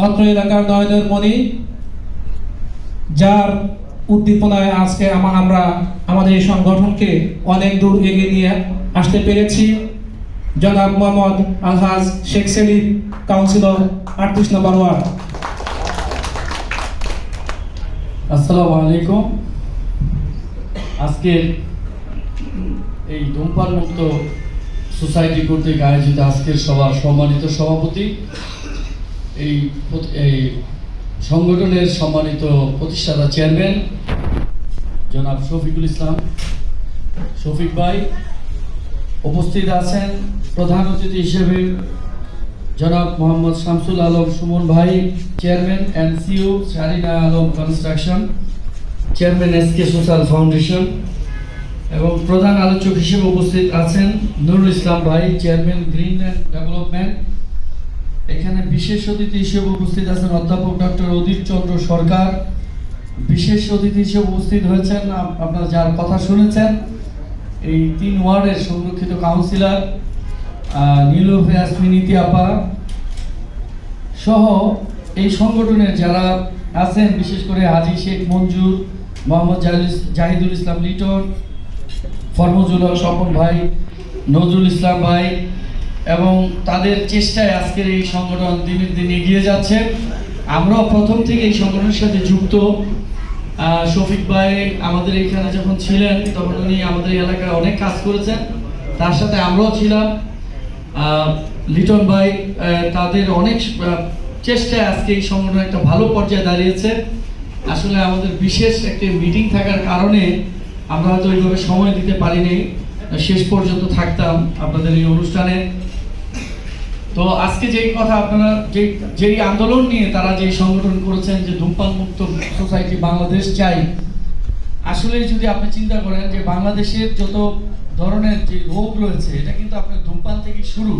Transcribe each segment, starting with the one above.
অত্র এলাকার নয়নের মণি, যার উদ্দীপনায় আজকে আমরা আমাদের এই সংগঠনকে অনেক দূর এগিয়ে নিয়ে আসতে পেরেছি। জনাব মোহাম্মদ আলহাজ শেখ সেলিম, কাউন্সিলর 38 নম্বর ওয়ার্ড। আসসালামু আলাইকুম। আজকের এই ধূমপান মুক্ত সোসাইটি কর্তৃক আয়োজিত আজকের সভার সম্মানিত সভাপতি, এই সংগঠনের সম্মানিত প্রতিষ্ঠাতা চেয়ারম্যান জনাব শফিকুল ইসলাম শফিক ভাই, উপস্থিত আছেন প্রধান অতিথি হিসেবে জনাব মোহাম্মদ শামসুল আলম সুমন ভাই, চেয়ারম্যান এনসিও Sharina Alam construction, chairman SK social foundation, এবং প্রধান আলোচক হিসেবে উপস্থিত আছেন নুরুল ইসলাম ভাই, চেয়ারম্যান গ্রিন অ্যান্ড ডেভেলপমেন্ট। এখানে বিশেষ অতিথি হিসেবে উপস্থিত আছেন অধ্যাপক ডক্টর অধীর চন্দ্র সরকার। বিশেষ অতিথি হিসেবে উপস্থিত হয়েছেন আপনারা যার কথা শুনেছেন এই 3 ওয়ার্ডের সংরক্ষিত কাউন্সিলর নীলুফে আসমিনীতি আপা সহ এই সংগঠনের যারা আছেন, বিশেষ করে হাজী শেখ মঞ্জুর, মোহাম্মদ জাহিদুল ইসলাম লিটন, ফরমজুল হক স্বপন ভাই, নজরুল ইসলাম ভাই, এবং তাদের চেষ্টায় আজকের এই সংগঠন দিনের দিন এগিয়ে যাচ্ছে। আমরাও প্রথম থেকে এই সংগঠনের সাথে যুক্ত। শফিক ভাই আমাদের এখানে যখন ছিলেন তখন উনি আমাদের এলাকায় অনেক কাজ করেছেন, তার সাথে আমরাও ছিলাম। লিটন ভাই তাদের অনেক চেষ্টায় আজকে এই সংগঠন একটা ভালো পর্যায়ে দাঁড়িয়েছে। আসলে আমাদের বিশেষ একটি মিটিং থাকার কারণে আমরা হয়তো ওইভাবে সময় দিতে পারিনি, শেষ পর্যন্ত থাকতাম আপনাদের এই অনুষ্ঠানে। তো আজকে যেই কথা আপনারা যেই আন্দোলন নিয়ে তারা যেই সংগঠন করেছেন যে ধূমপান মুক্ত সোসাইটি বাংলাদেশ চাই, আসলে যদি আপনি চিন্তা করেন যে বাংলাদেশের যত ধরনের যে রোগ রয়েছে এটা কিন্তু আপনার ধূমপান থেকে শুরু।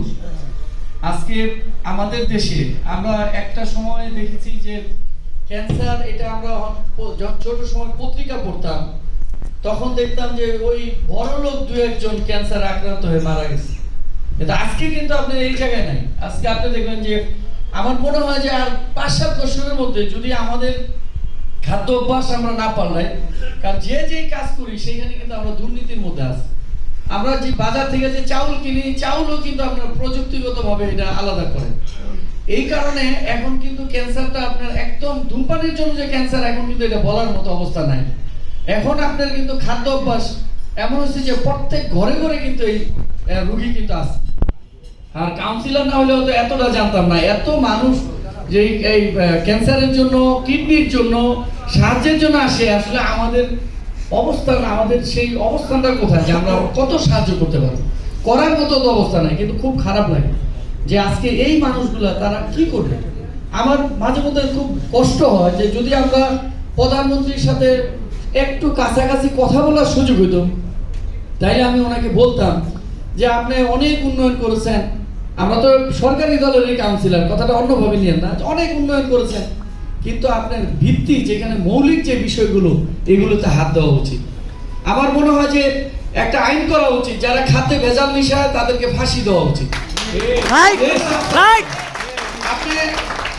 আজকে আমাদের দেশে আমরা একটা সময় দেখেছি যে ক্যান্সার, এটা আমরা ছোট সময় পত্রিকা পড়তাম, তখন দেখতাম যে ওই বড় লোক 2-1 ক্যান্সার আক্রান্ত হয়ে মারা গেছে। কিন্তু আজকে কিন্তু আপনি এই জায়গায় নাই। আজকে আপনি দেখবেন যে আমার মনে হয় যে আর 5-7 বছরের মধ্যে যদি আমাদের খাদ্য অভ্যাস আমরা না পাল্লাই, কারণ যেই কাজ করি সেখানে কিন্তু আমরা দুর্নীতির মধ্যে আছি। আমরা যে বাজার থেকে যে চাউল কিনি, চাউলও কিন্তু আপনার প্রযুক্তিগতভাবে এটা আলাদা করে। এই কারণে এখন কিন্তু ক্যান্সারটা আপনার একদম ধূমপানের জন্য যে ক্যান্সার, এখন কিন্তু এটা বলার মতো অবস্থা নাই। এখন আপনার কিন্তু খাদ্য অভ্যাস এমন হচ্ছে যে প্রত্যেক ঘরে ঘরে কিন্তু এই রোগী কিন্তু আছে। আর কাউন্সিলর না হলেও তো এতটা জানতাম না, এত মানুষ যে এই ক্যান্সারের জন্য, কিডনির জন্য, সাহায্যের জন্য আসে। আসলে আমাদের অবস্থান, আমাদের সেই অবস্থানটা কোথায় যে আমরা কত সাহায্য করতে পারবো, করার মতো তো অবস্থা নাই। কিন্তু খুব খারাপ লাগে যে আজকে এই মানুষগুলা তারা কি করবে। আমার মাঝে মধ্যে খুব কষ্ট হয় যে যদি আমরা প্রধানমন্ত্রীর সাথে একটু কাছাকাছি কথা বলার সুযোগ হইতো, তাইলে আমি ওনাকে বলতাম যে আপনি অনেক উন্নয়ন করেছেন। আমরা তো সরকারি দলের এই কাউন্সিলর, কথাটা অন্যভাবে নিয়েন না, অনেক উন্নয়ন করেছেন, কিন্তু আপনার ভিত্তি যেখানে মৌলিক যে বিষয়গুলো, এগুলোতে হাত দেওয়া উচিত। আমার মনে হয় যে একটা আইন করা উচিত, যারা খাদ্যে ভেজাল মিশায় তাদেরকে ফাঁসি দেওয়া উচিত। আপনি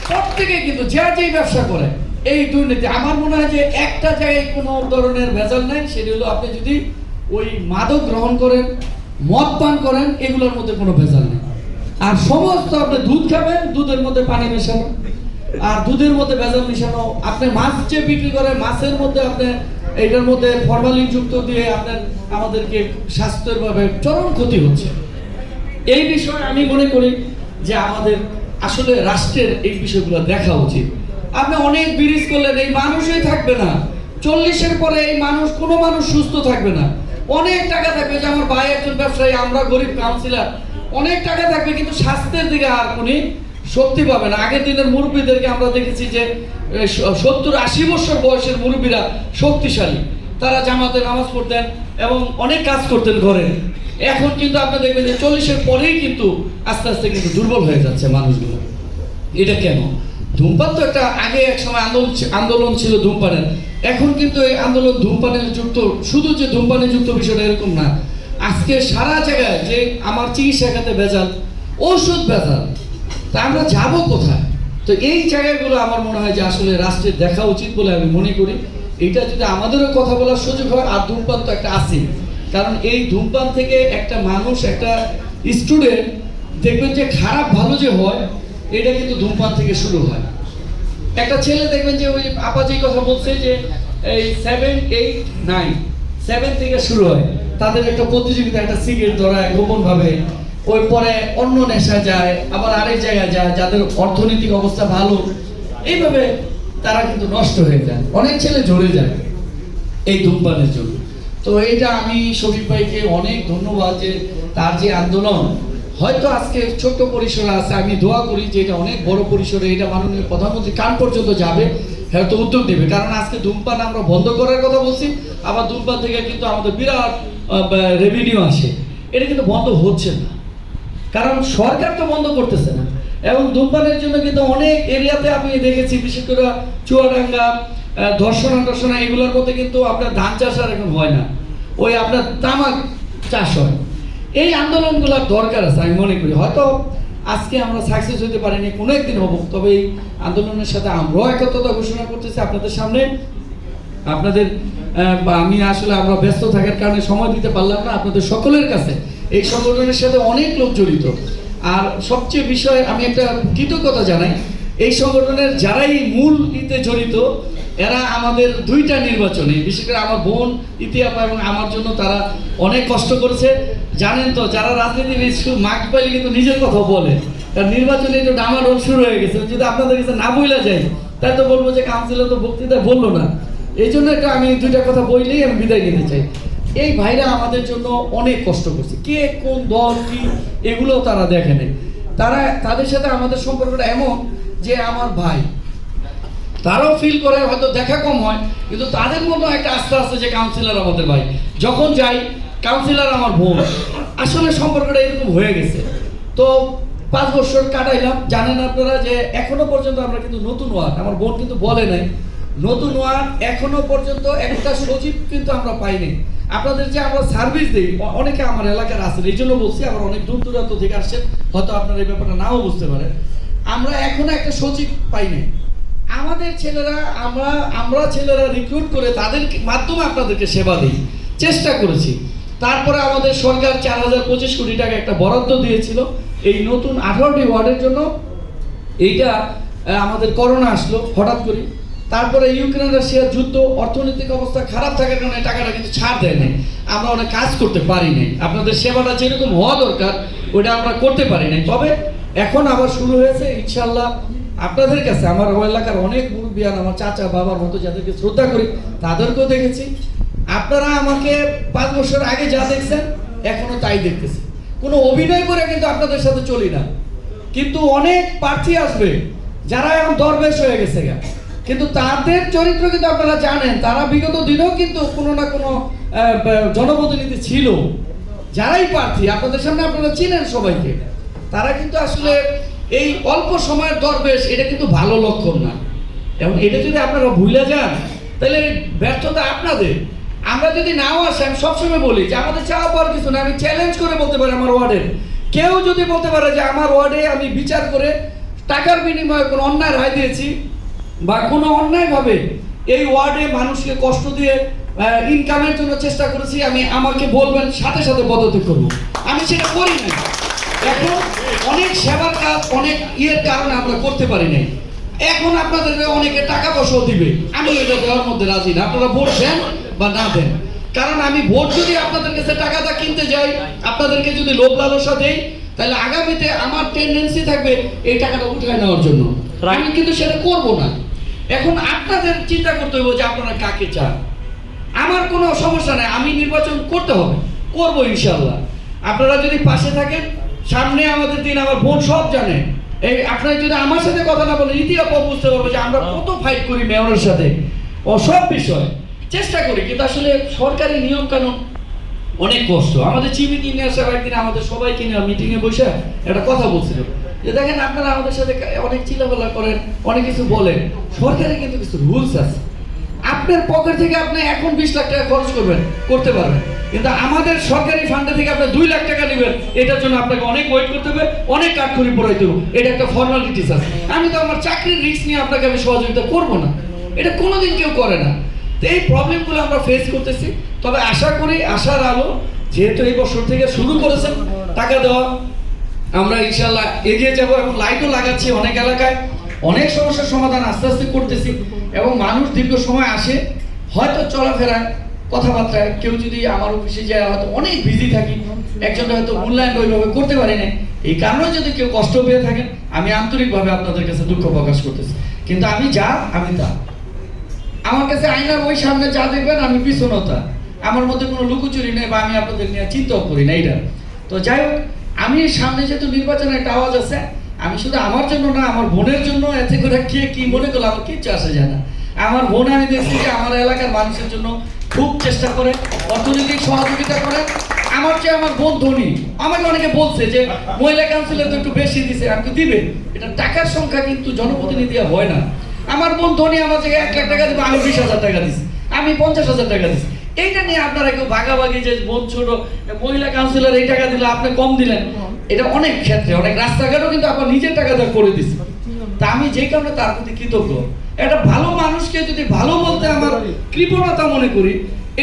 প্রত্যেকে কিন্তু যেই ব্যবসা করে এই দুর্নীতি, আমার মনে হয় যে একটা জায়গায় কোনো ধরনের ভেজাল নাই, সেটা হলো আপনি যদি ওই মাদক গ্রহণ করেন, মদ পান করেন, এগুলোর মধ্যে কোনো ভেজাল নেই। আর সমস্ত আপনি দুধ খাবেন, দুধের মধ্যে পানি মেশানো, আর দুধের মধ্যে ভেজাল মেশানো। আপনি মাছ যে বিক্রি করেন, মাছের মধ্যে আপনি এটার মধ্যে ফরমালিন যুক্ত দিয়ে আপনার আমাদেরকে স্বাস্থ্যের ভাবে চরম ক্ষতি হচ্ছে। এই বিষয়ে আমি মনে করি যে আমাদের আসলে রাষ্ট্রের এই বিষয়গুলো দেখা উচিত। আপনি অনেক ব্রিজ করলেন, এই মানুষই থাকবে না। 40-এর পরে এই মানুষ, কোনো মানুষ সুস্থ থাকবে না। অনেক টাকা থাকবে, যে আমার ভাই একজন ব্যবসায়ী, আমরা গরিব কাউন্সিলর, অনেক টাকা থাকবে, কিন্তু স্বাস্থ্যের দিকে আর উনি শক্তি পাবে না। আগের দিনের মুরব্বীদেরকে আমরা দেখেছি যে 70-80 বছর বয়সের মুরব্বীরা শক্তিশালী, তারা জামাতে নামাজ পড়তেন এবং অনেক কাজ করতেন ঘরে। এখন কিন্তু আপনি দেখবেন যে 40-এর পরেই কিন্তু আস্তে আস্তে কিন্তু দুর্বল হয়ে যাচ্ছে মানুষগুলো। এটা কেন? ধূমপান তো একটা আগে এক সময় আন্দোলন ছিল ধূমপানের, এখন কিন্তু এই আন্দোলন ধূমপানের যুক্ত, শুধু যে ধূমপানের যুক্ত বিষয়টা এরকম না। আজকে সারা জায়গায় যে আমার চিকিৎসা খাতে ভেজাল, ওষুধ ভেজাল, তা আমরা যাবো কোথায়? তো এই জায়গাগুলো আমার মনে হয় যে আসলে রাষ্ট্রের দেখা উচিত বলে আমি মনে করি। এটা যদি আমাদেরও কথা বলার সুযোগ হয়, আর ধূমপান তো একটা আছেই, কারণ এই ধূমপান থেকে একটা মানুষ, একটা স্টুডেন্ট দেখবেন যে খারাপ ভালো যে হয়, এটা কিন্তু ধূমপান থেকে শুরু হয়। একটা ছেলে দেখবেন যে ওই আপা যে কথা বলছে যে এই 7, 8, 9, 7 থেকে শুরু হয় তাদের একটা প্রতিযোগিতা, একটা সিগারেট ধরায় গোপনভাবে, ওই পরে অন্য নেশা যায়, আবার আরেক জায়গায় যায়, যাদের অর্থনৈতিক অবস্থা ভালো, এইভাবে তারা কিন্তু নষ্ট হয়ে যায়। অনেক ছেলে ঝরে যায় এই ধূমপানের জন্য। তো এইটা আমি শফিক ভাইকে অনেক ধন্যবাদ যে তার যে আন্দোলন হয়তো আজকে ছোট্ট পরিসরে আছে, আমি দোয়া করি যে এটা অনেক বড় পরিসরে, এটা মাননীয় প্রধানমন্ত্রী কান পর্যন্ত যাবে, হয়তো উদ্যোগ নেবে। কারণ আজকে ধূমপান আমরা বন্ধ করার কথা বলছি, আবার ধূমপান থেকে কিন্তু আমাদের বিরাট রেভিনিউ আসে, এটা কিন্তু বন্ধ হচ্ছে না, কারণ সরকার তো বন্ধ করতেছে না। এবং ধূমপানের জন্য কিন্তু অনেক এরিয়াতে আমি দেখেছি, বিশেষ করে চুয়াডাঙ্গা, ধর্ষণা এগুলোর মধ্যে কিন্তু আপনার ধান চাষ আর এখন হয় না, ওই আপনার তামাক চাষ হয়। এই আন্দোলনগুলোর দরকার আছে আমি মনে করি। হয়তো আজকে আমরা সাকসেস হতে পারিনি, কোনো একদিন হবো, তবে এই আন্দোলনের সাথে আমরাও একত্রতা ঘোষণা করতেছি আপনাদের সামনে। আপনাদের আমি আসলে আমরা ব্যস্ত থাকার কারণে সময় দিতে পারলাম না আপনাদের সকলের কাছে। এই সংগঠনের সাথে অনেক লোক জড়িত, আর সবচেয়ে বিষয় আমি একটা কৃতজ্ঞতা জানাই, এই সংগঠনের যারাই মূল ইতে জড়িত, এরা আমাদের 2টা নির্বাচনে, বিশেষ করে আমার বোন ইতিহাস এবং আমার জন্য তারা অনেক কষ্ট করেছে। জানেন তো, যারা রাজনীতিবিদ মাঠ পাইলে কিন্তু নিজের কথা বলে, কারণ নির্বাচনে একটু ডামাডোল শুরু হয়ে গেছে। যদি আপনাদের কাছে না বইলা যায়, তাই তো বলবো যে কাউন্সিলর তো বক্তৃতায় বললো না। এই জন্য একটা আমি 2টা কথা বললেই আমি বিদায় নিতে চাই। এই ভাইরা আমাদের জন্য অনেক কষ্ট করছে, কে কোন দল কি এগুলো তারা দেখে নেই। তারা তাদের সাথে আমাদের সম্পর্কটা এমন যে আমার ভাই, তারাও ফিল করে, হয়তো দেখা কম হয়, কিন্তু তাদের মধ্যে একটা আস্থা আছে যে কাউন্সিলর আমাদের ভাই, যখন যাই কাউন্সিলর আমার বোন। আসলে সম্পর্কটা এরকম হয়ে গেছে। তো 5 বছর কাটাইলাম। জানেন আপনারা যে এখনো পর্যন্ত আমরা কিন্তু নতুন ওয়ার্ড, আমার বোন কিন্তু বলে নাই, নতুন ওয়ার্ড এখনো পর্যন্ত একটা সচিব কিন্তু আমরা পাইনি। আপনাদের যে আমরা সার্ভিস দিই, অনেকে আমার এলাকার আছেন, এই জন্য বলছি, আবার অনেক দূর দূরান্ত থেকে আসছেন, হয়তো আপনারা এই ব্যাপারটা নাও বুঝতে পারেন। আমরা এখনো একটা সচিব পাই নাই। আমাদের ছেলেরা, আমরা ছেলেরা রিক্রুট করে তাদের মাধ্যমে আপনাদেরকে সেবা দিই, চেষ্টা করেছি। তারপরে আমাদের সরকার 4025 কোটি টাকা একটা বরাদ্দ দিয়েছিল এই নতুন 18টি ওয়ার্ডের জন্য। এইটা আমাদের করোনা আসলো হঠাৎ করে, তারপরে ইউক্রেন রাশিয়ার যুদ্ধ, অর্থনৈতিক অবস্থা খারাপ থাকার কারণে টাকাটা কিন্তু ছাড় দেয় নাই, আমরা অনেক কাজ করতে পারি নাই, আপনাদের সেবাটা যেরকম হওয়া দরকার ওইটা আমরা করতে পারি নাই। তবে এখন আবার শুরু হয়েছে ইনশাল্লাহ। আপনাদের কাছে আমার এলাকার অনেক মুরব্বিয়ান, আমার চাচা বাবার মতো যাদেরকে শ্রদ্ধা করি, তাদেরকেও দেখেছি। আপনারা আমাকে 5 বছর আগে যা দেখছেন এখনো তাই দেখতেছি। কোনো অভিনয় করে কিন্তু আপনাদের সাথে চলি না, কিন্তু অনেক প্রার্থী আসবে যারা এখন দরবেশ হয়ে গেছে, কিন্তু তাদের চরিত্র কিন্তু আপনারা জানেন, তারা বিগত দিনেও কিন্তু কোনো না কোনো জনপ্রতিনিধি ছিল। যারাই প্রার্থী আপনাদের সামনে আপনারা চিনেন সবাইকে, তারা কিন্তু আসলে এই অল্প সময়ের দরবেশ, এটা কিন্তু ভালো লক্ষণ না। এবং এটা যদি আপনারা ভুলে যান তাহলে ব্যর্থতা আপনাদের। আমরা যদি নাও আসি, আমি সবসময় বলি যে আমাদের চাওয়া পাওয়ার কিছু না। আমি চ্যালেঞ্জ করে বলতে পারি, আমার ওয়ার্ডের কেউ যদি বলতে পারে যে আমার ওয়ার্ডে আমি বিচার করে টাকার বিনিময়ে কোনো অন্যায় রায় দিয়েছি বা কোনো অন্যায়ভাবে এই ওয়ার্ডে মানুষকে কষ্ট দিয়ে ইনকামের জন্য চেষ্টা করেছি, আমাকে বলবেন, সাথে সাথে পদত্যাগ করবো। আমি সেটা করি না। এখন অনেক সেবার কাজ, অনেক ইয়ের কারণে আমরা করতে পারি নাই। এখন আপনাদের অনেকে টাকা পয়সাও দিবে, আমি এটা দেওয়ার মধ্যে রাজি না। আপনারা ভোট দেন বা না দেন, কারণ আমি ভোট যদি আপনাদের কাছে টাকাটা কিনতে যাই, আপনাদেরকে যদি লোভ লালসা দেই, তাহলে আগামীতে আমার টেন্ডেন্সি থাকবে এই টাকাটা উঠায় নেওয়ার জন্য। আমি কিন্তু সেটা করব না। এখন আপনাদের চিন্তা করতে হবে যে আপনারা কাকে চান। আমার কোনো সমস্যা নেই, আমি নির্বাচন করতে হবে, করবো ইনশাল্লাহ। আপনারা যদি পাশে থাকেন, সামনে আমাদের দিন, আমার বোন সব জানে। এই আপনারা যদি আমার সাথে কথা না বলেন, ইতিহাস বুঝতে পারবো যে আমরা কত ফাইট করি মেয়রের সাথে ও সব বিষয় চেষ্টা করি, কিন্তু আসলে সরকারি নিয়ম কানুন অনেক কষ্ট। আমাদের চিফ ইঞ্জিনিয়ার সাহেব একদিন আমাদের সবাইকে নিয়ে মিটিংয়ে বসে একটা কথা বলছিল যে দেখেন, আপনারা আমাদের সাথে অনেক চিলাফেলা করেন, অনেক কিছু বলেন, সরকারে কিন্তু কিছু রুলস আছে। আপনার পকেট থেকে আপনি এখন 20 লাখ টাকা খরচ করতে পারবেন, কিন্তু আমাদের সরকারি ফান্ডে থেকে আপনি 2 লাখ টাকা নেবেন, এটার জন্য আপনাকে অনেক ওয়েট করতে হবে, অনেক কাঠখড়ি পোড়াইতে হবে। এটা একটা ফর্মালিটিস আছে। আমি তো আমার চাকরির রিস্ক নিয়ে আপনাকে আমি সহযোগিতা করব না, এটা কোনোদিন কেউ করে না। তো এই প্রবলেমগুলো আমরা ফেস করতেছি। তবে আশা করি, আশার আলো, যেহেতু এই বছর থেকে শুরু করেছেন টাকা দেওয়া, আমরা ইনশাল্লাহ এগিয়ে যাব এবং লাইটও লাগাচ্ছি অনেক এলাকায়। অনেক সমস্যার সমাধান আস্তে আস্তে করতেছি এবং মানুষ দীর্ঘ সময় আসে, হয়তো চলাফেরায় কথাবার্তায় কেউ যদি আমার অফিসে যায় হয়তো অনেক বিজি থাকি, একজন হয়তো মূল্যায়ন ওইভাবে করতে পারি না, এই কারণে যদি কেউ কষ্ট পেয়ে থাকেন আমি আন্তরিকভাবে আপনাদের কাছে দুঃখ প্রকাশ করতেছি। কিন্তু আমি যা আমি তা, আমার কাছে আয়নার ওই সামনে যা দেখবেন আমি পিছনেও তা, আমার মধ্যে কোনো লুকোচুরি নেই বা আমি আপনাদের নিয়ে চিন্তাও করি না এইটা। তো যাই হোক, আমি সামনে যেহেতু নির্বাচনের একটা আওয়াজ আছে, আমি শুধু আমার জন্য না আমার বোনের জন্য, এতে করে কে কি মনে করলো আমার কিচ্ছু আসে যায় না। আমার বোন আমি দেখছি যে আমার এলাকার মানুষের জন্য খুব চেষ্টা করে, অর্থনৈতিক সহযোগিতা করে। আমার চেয়ে আমার বোন ধনী। আমাকে অনেকে বলছে যে মহিলা কাউন্সিলর তো একটু বেশি দিছে, আমি তো দিবে, এটা টাকার সংখ্যা কিন্তু জনপ্রতিনিধি হয় না। আমার বোন ধনী, আমার থেকে 1 লাখ টাকা দিবে, আমি 20,000 টাকা দিছি, আমি 50,000 টাকা দিছি। এইটা নিয়ে আপনারা কেউ ভাগাভাগি যে বোন ছোট, মহিলা কাউন্সিলর এই টাকা দিলে আপনি কম দিলেন, এটা অনেক ক্ষেত্রে, অনেক রাস্তাঘাটও কিন্তু আপনার নিজের টাকা দিয়ে করে দিচ্ছে। তা আমি যে কারণে তার প্রতি কৃতজ্ঞ। একটা ভালো মানুষকে যদি ভালো বলতে আমার কৃপণতা মনে করি,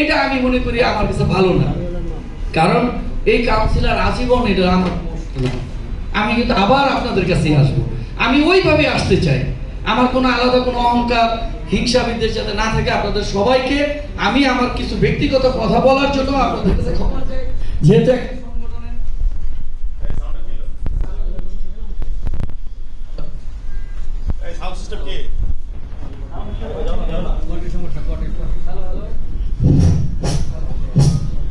এটা আমি মনে করি আমার কাছে ভালো না। কারণ এই কাউন্সিলর আজীবন এটা আমার, আমি কিন্তু আবার আপনাদের কাছে আসবো, আমি ওইভাবে আসতে চাই। আমার কোনো আলাদা কোনো অহংকার, হিংসা বিদ্বেষ যাতে না থাকে। আপনাদের সবাইকে আমি আমার কিছু ব্যক্তিগত কথা বলার জন্য আপনাদের কাছে ক্ষমা চাই। যেহেতু সাউন্ড সিস্টেম কি?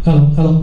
Hello hello